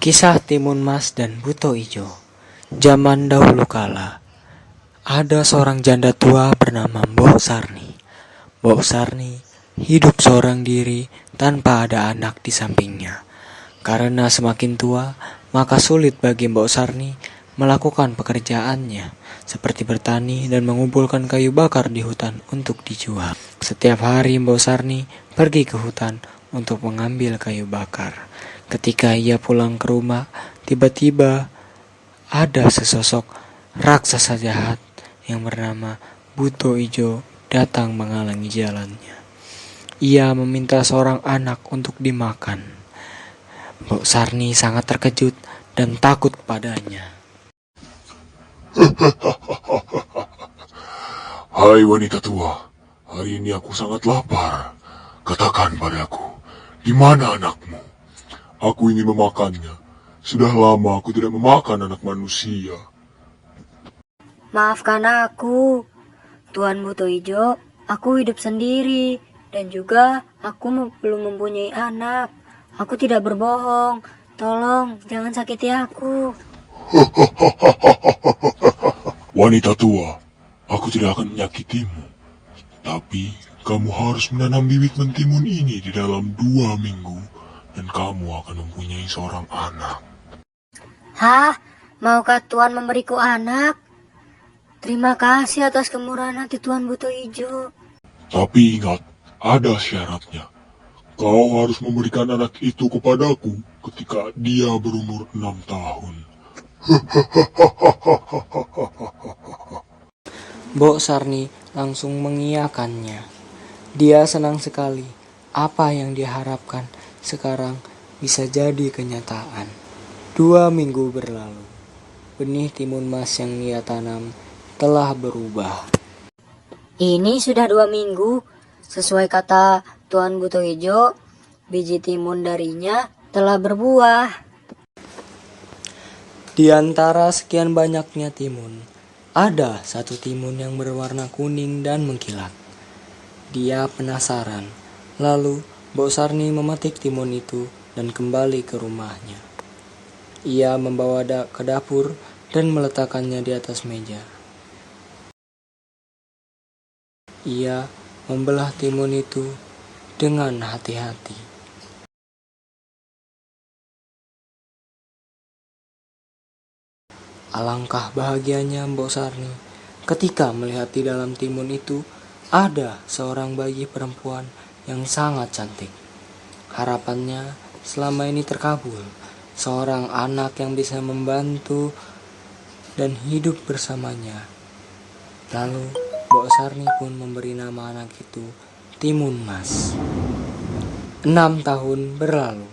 Kisah Timun Mas dan Buto Ijo. Zaman dahulu kala, ada seorang janda tua bernama Mbok Sarni. Mbok Sarni hidup seorang diri tanpa ada anak di sampingnya. Karena semakin tua, maka sulit bagi Mbok Sarni melakukan pekerjaannya, seperti bertani dan mengumpulkan kayu bakar di hutan untuk dijual. Setiap hari Mbok Sarni pergi ke hutan untuk mengambil kayu bakar. Ketika ia pulang ke rumah, tiba-tiba ada sesosok raksasa jahat yang bernama Buto Ijo datang menghalangi jalannya. Ia meminta seorang anak untuk dimakan. Mbok Sarni sangat terkejut dan takut padanya. Hai wanita tua, hari ini aku sangat lapar. Katakan padaku, di mana anakmu? Aku ingin memakannya. Sudah lama aku tidak memakan anak manusia. Maafkan aku, Tuan Buto Ijo. Aku hidup sendiri dan juga aku belum mempunyai anak. Aku tidak berbohong. Tolong, jangan sakiti aku. Wanita tua, aku tidak akan menyakitimu. Tapi kamu harus menanam bibit mentimun ini di dalam 2 minggu. Dan kamu akan mempunyai seorang anak. Hah? Maukah Tuan memberiku anak? Terima kasih atas kemurahan hati Tuan Buto Ijo. Tapi ingat, ada syaratnya. Kau harus memberikan anak itu kepadaku ketika dia berumur 6 tahun. Mbok Sarni langsung mengiyakannya. Dia senang sekali. Apa yang diharapkan sekarang bisa jadi kenyataan. 2 minggu berlalu. Benih timun mas yang ia tanam telah berubah. Ini sudah 2 minggu. Sesuai kata Tuan Buto Ijo, biji timun darinya telah berbuah. Di antara sekian banyaknya timun, ada satu timun yang berwarna kuning dan mengkilat. Dia penasaran. Lalu Mbok Sarni memetik timun itu dan kembali ke rumahnya. Ia membawa ke dapur dan meletakkannya di atas meja. Ia membelah timun itu dengan hati-hati. Alangkah bahagianya Mbok Sarni ketika melihat di dalam timun itu ada seorang bayi perempuan yang sangat cantik. Harapannya selama ini terkabul. Seorang anak yang bisa membantu dan hidup bersamanya. Lalu Mbok Sarni pun memberi nama anak itu Timun Mas. 6 tahun berlalu.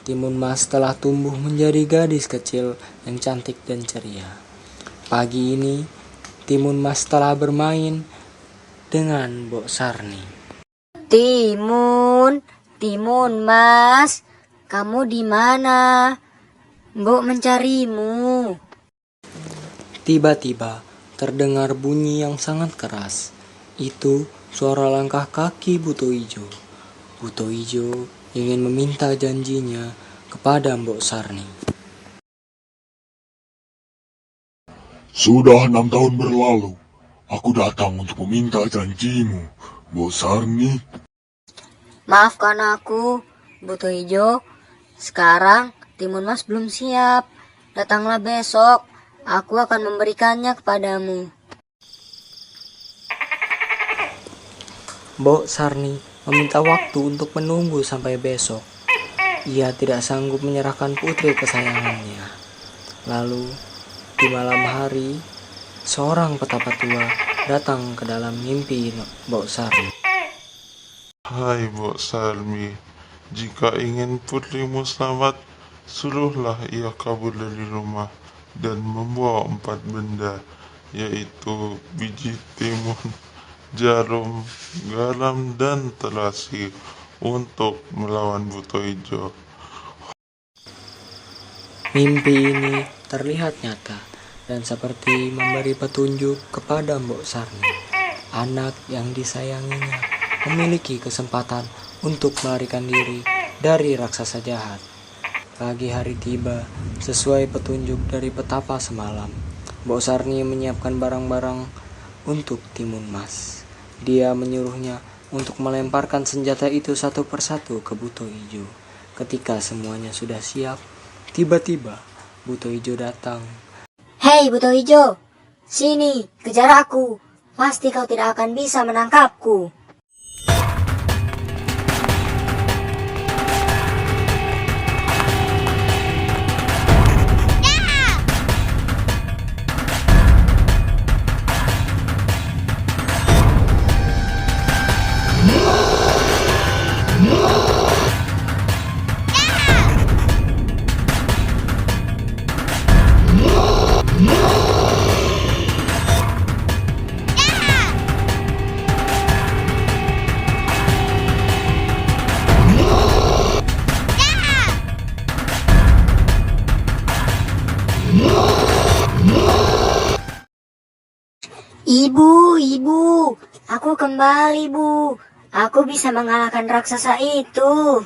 Timun Mas telah tumbuh menjadi gadis kecil yang cantik dan ceria. Pagi ini Timun Mas telah bermain dengan Mbok Sarni. Timun Mas, kamu di mana? Mbok mencarimu. Tiba-tiba terdengar bunyi yang sangat keras. Itu suara langkah kaki Buto Ijo. Buto Ijo ingin meminta janjinya kepada Mbok Sarni. Sudah 6 tahun berlalu. Aku datang untuk meminta janjimu, Mbok Sarni. Maafkan aku, Buto Ijo. Sekarang timun Mas belum siap. Datanglah besok. Aku akan memberikannya kepadamu. Mbok Sarni meminta waktu untuk menunggu sampai besok. Ia tidak sanggup menyerahkan putri kesayangannya. Lalu, di malam hari, seorang petapa tua datang ke dalam mimpi Mbok Sarni. Hai Mbok Sarmi, jika ingin putrimu selamat, suruhlah ia kabur dari rumah dan membawa 4 benda, yaitu biji timun, jarum, garam, dan terasi untuk melawan Buto Ijo. Mimpi ini terlihat nyata dan seperti memberi petunjuk kepada Mbok Sarni. Anak yang disayanginya memiliki kesempatan untuk melarikan diri dari raksasa jahat. Pagi hari tiba, sesuai petunjuk dari petapa semalam. Mbok Sarni menyiapkan barang-barang untuk Timun Mas. Dia menyuruhnya untuk melemparkan senjata itu satu persatu ke Buto Ijo. Ketika semuanya sudah siap, tiba-tiba Buto Ijo datang. Hei Buto Ijo, sini, kejar aku. Pasti kau tidak akan bisa menangkapku. Ibu, aku kembali, Bu. Aku bisa mengalahkan raksasa itu.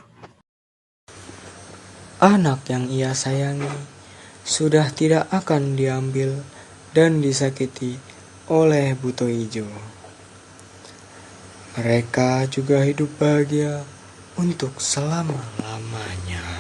Anak yang ia sayangi sudah tidak akan diambil dan disakiti oleh Buto Ijo. Mereka juga hidup bahagia untuk selama-lamanya.